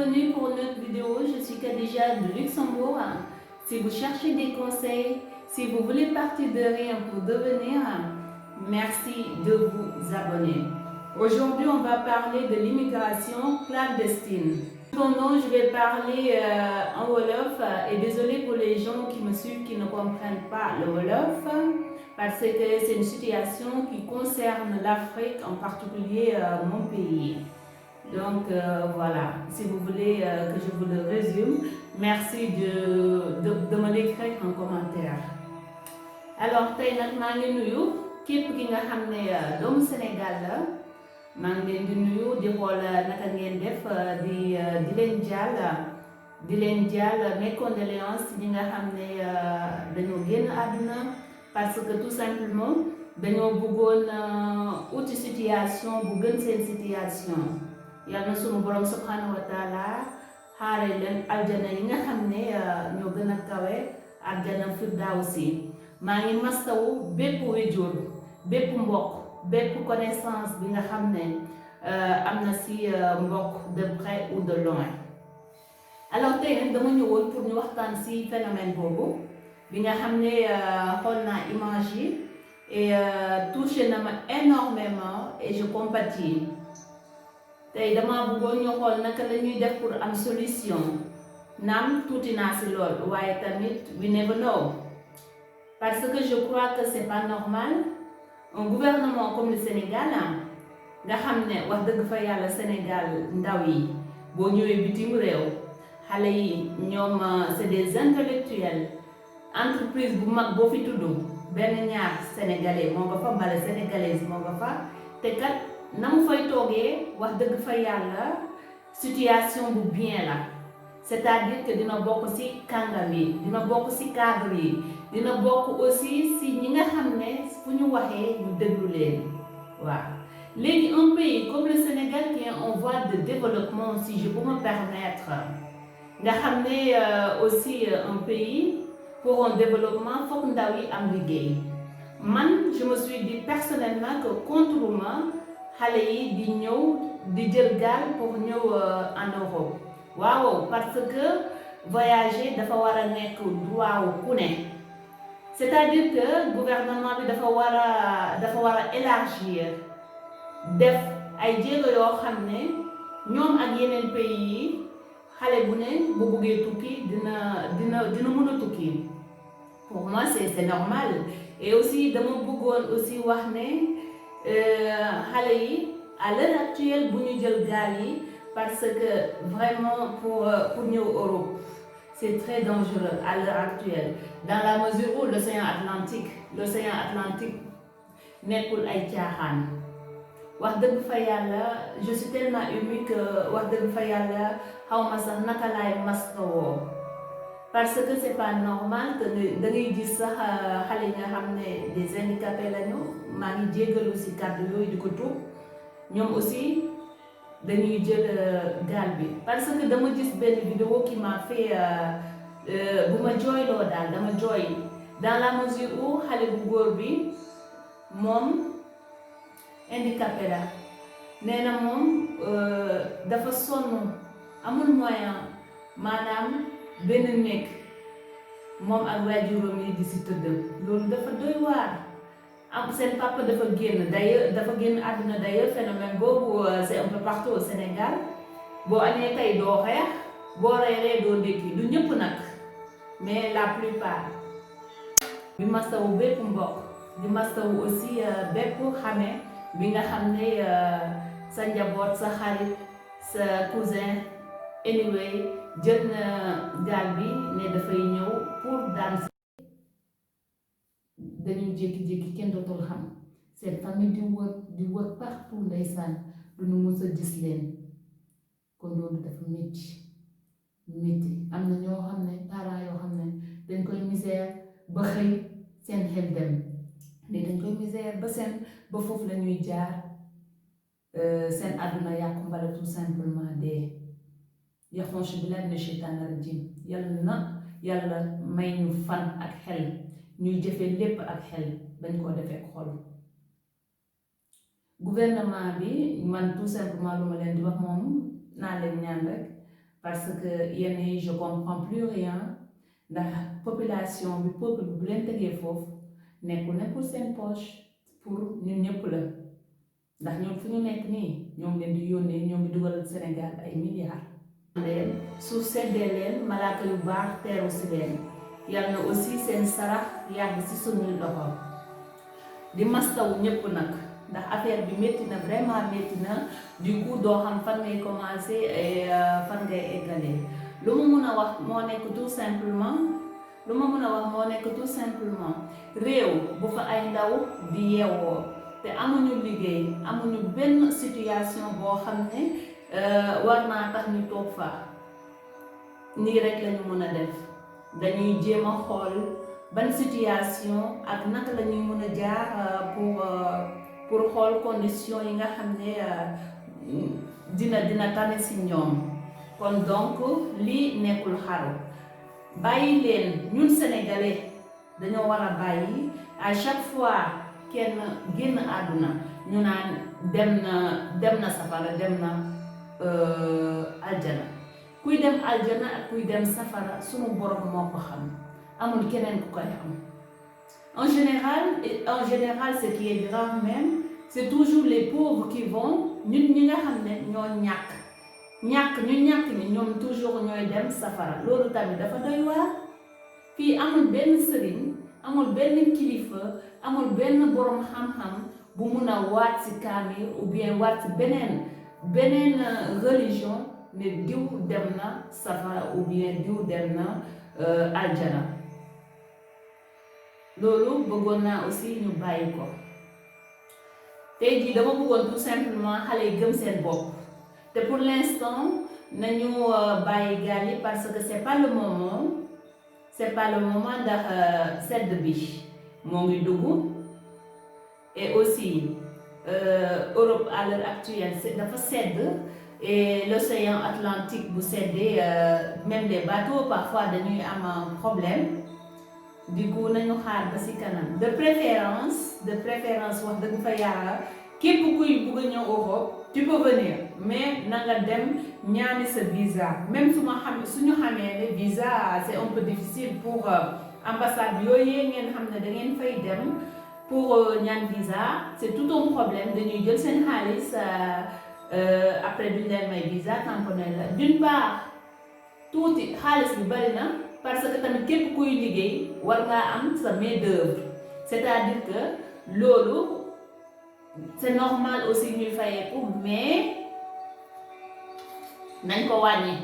bienvenue pour notre vidéo. Je suis Khadija de Luxembourg. Si vous cherchez des conseils, si vous voulez partir de rien pour devenir, merci de vous abonner. Aujourd'hui, on va parler de l'immigration clandestine. Cependant, je vais parler en Wolof et désolé pour les gens qui me suivent qui ne comprennent pas le Wolof parce que c'est une situation qui concerne l'Afrique, en particulier mon pays. Donc voilà, si vous voulez que je vous le résume, merci de me l'écrire en commentaire. Alors tey nag maa ngi nuyu képp ki nga xam ne doomu Sénégal la maa ngi leen di nuyu di xool naka ngeen def di leen jaal mes condoléances ñi nga xam ne dañoo génn àdduna parce que tout simplement dañoo bëggoon uti situation bu gën seen situation. Yàlla na sunu borom subhanahu wa taala xaare leen aljana yi nga xam ne ñoo gën a kawe aljana firdawsi. maa ngi mastawu bépp wéjur bépp mbokk bépp connaissance bi nga xam ne am na si mbokk de près ou de loin. Alors tey nag dama ñëwoon pour ñu waxtaan si phénomène boobu bi nga xam ne xool naa image yi et touché na ma énormément et je compatis. tey dama bëggoon ñu xool naka la ñuy def pour am solution naam tuuti naa si lool waaye tamit we never know parce que je crois que c'est pas normal un gouvernement comme le Sénégal nga xam ne wax dëgg fa yàlla Sénégal ndaw yi boo ñëwee bitim réew xale yi ñoom c'est des intellectuels entreprise bu mag boo fi tudd benn ñaar sénégalais moo nga fa mbala sénégalaise moo nga fa te kat na mu fay toogee wax dëgg fa yàlla situation bu bien la c'est-à-dire que dina bokk ci kàngam yi dina bokk ci cadre yi dina bokk aussi ci ñi nga xam ne fu ñu waxee ñu déglu leen waaw. léegi un pays comme le Sénégal qui est en voie de développement si je peux me permettre nga xam ne aussi un pays pour un développement foog ndaw yi am liggéey man je me suis dit personnellement que contre ma xale yi di ñëw di jël gaal pour ñëw en Europe waaw parce que voyager dafa war a nekk droit wu ku ne c'est-à-dire que gouvernement bi dafa war a élargir def ay jéego yoo xam ne ñoom ak yeneen pays yi xale bu ne bu buggee tukki dina mën a tukki pour moi c'est normal et aussi dama bëggoon aussi wax ne xale yi à l'heure actuelle bu ñu jël gaal yi parce que vraiment pour ñëw Europe c'est très dangereux à l'heure actuelle dans la mesure où l'océan Atlantique nekkul ay caaxaan wax dëgg fa yàlla je suis tellement émue que wax dëgg fa yàlla xaw ma sax naka laay maskawoo parce que c'est pas normal que da ngay gis sax xale yi nga xam ne des handicapés lañu maa ngi jéggalu ci kàddu yooyu di ko tuub ñoom aussi dañuy jël gaal bi parce que dama gis benn vidéo qui m'a fait bu ma jooyloo daal dama jooy dans la mesure où xale bu góor bi moom handicapé la nee na moom dafa sonn amul moyen maanaam benn nekk moom ak waajuram yi di ci tëdd loolu dafa doy waar am seen papa dafa génn àdduna d'ailleurs phénomène boobu c'est un peu partout au Sénégal boo añee tey doo xeex boo reeree doo ndékki du ñëpp nag mais la plupart bi mastawu bépp mbokk di mastawu aussi bépp xame bi nga xam ne sa njaboot sa xarit sa cousin anyway jël na gaal bi ne dafay ñëw pour daan dañuy jékki-jékki kenn dootul xam seen famille di wër partout ndeysaan du ñu mës a gis leen kon loolu dafa métti am na ñoo xam ne parents yoo xam ne dañ koy misère ba xëy seen xel dem ni dañ koy misère ba foofu la ñuy jaar seen àdduna yàqu mbala tout simplement dee yaxonche billahi mina sheytaani rajim yàlla may ñu fan ak xel ñuy jëfee lépp ak xel bañ koo defee xol gouvernement bi man tout simplement lu ma leen di wax moom naa leen ñaan rek parce que yenn yi je comprends plus rien ndax population bi peuple bi bu leen tegee foofu nekkul ne pour seen poche pour ñun ñëpp la ndax ñoom fu ñu nekk nii ñoom leen di yónnee ñoom di dugalal Sénégal ay milliards. leen suuf seddee leen malaaka yu baax teeru si leen yal na aussi seen sarax yàgg si suñuy loxo di mastawu ñëpp nag ndax affaire bi métti na vraiment métti na du coup doo xam fan ngay commencer et fan ngay eggalee lu ma mën a wax moo nekk tout simplement réew bu fa ay ndaw di yeewoo te amuñu liggéey amuñu benn situation boo xam ne war naa tax ñu toog fa nii rek lañu mën a def dañuy jéem a xool ban situation ak naka la ñuy mën a jaar pour xool condition yi nga xam ne dina tane si ñoom kon donc lii nekkul xaru bàyyi leen ñun sénégalais dañoo war a bàyyi à chaque fois kenn génn àdduna ñu naan dem na safara dem na aljana kuy dem aljana ak kuy dem safara sunu borom moo ko xam amul keneen ku koy xam en général ce qui est grave même c'est toujours les pauvres qui vont ñun ñi nga xam ne ñoo ñàkk ñi ñoom toujours ñooy dem safara loolu tamit dafa doy waar fii amul benn sëriñ amul benn kilifa amul benn borom xam-xam bu mun a waat ci kaamil ou bien waat ci beneen religion ne diw dem na safara ou bien diw dem na aljana loolu bëggoon naa aussi ñu bàyyi ko tey jii dama bëggoon tout simplement xale yi gëm seen bopp te pour l'instant nañu bàyyi gaal yi parce que c'est pas le moment ndax sedd bi moo ngi dugg et aussi Europe à l'heure actuelle dafa sedd et l'océan Atlantique bu seddee même les bateaux parfois dañuy am problème du coup nañu xaar ba ci kanam de préférence wax dëgg fa yàlla képp kuy bugg a ñëw Europe tu peux venir mais na nga dem ñaani sa visa même suñu xamee ne visa c'est un peu difficile pour ambassade yooyu ngeen xam ne da ngeen fay dem pour ñaan visa c'est tout un problème dañuy jël seen xaalis après duñ leen may visa tamponné la d'une part tuuti xaalis bi bari na parce que tamit képp kuy liggéey war ngaa am sa main d'œuvre c'est-à-dire que loolu c'est normal aussi ñuy fayeeku mais nañ ko wàññi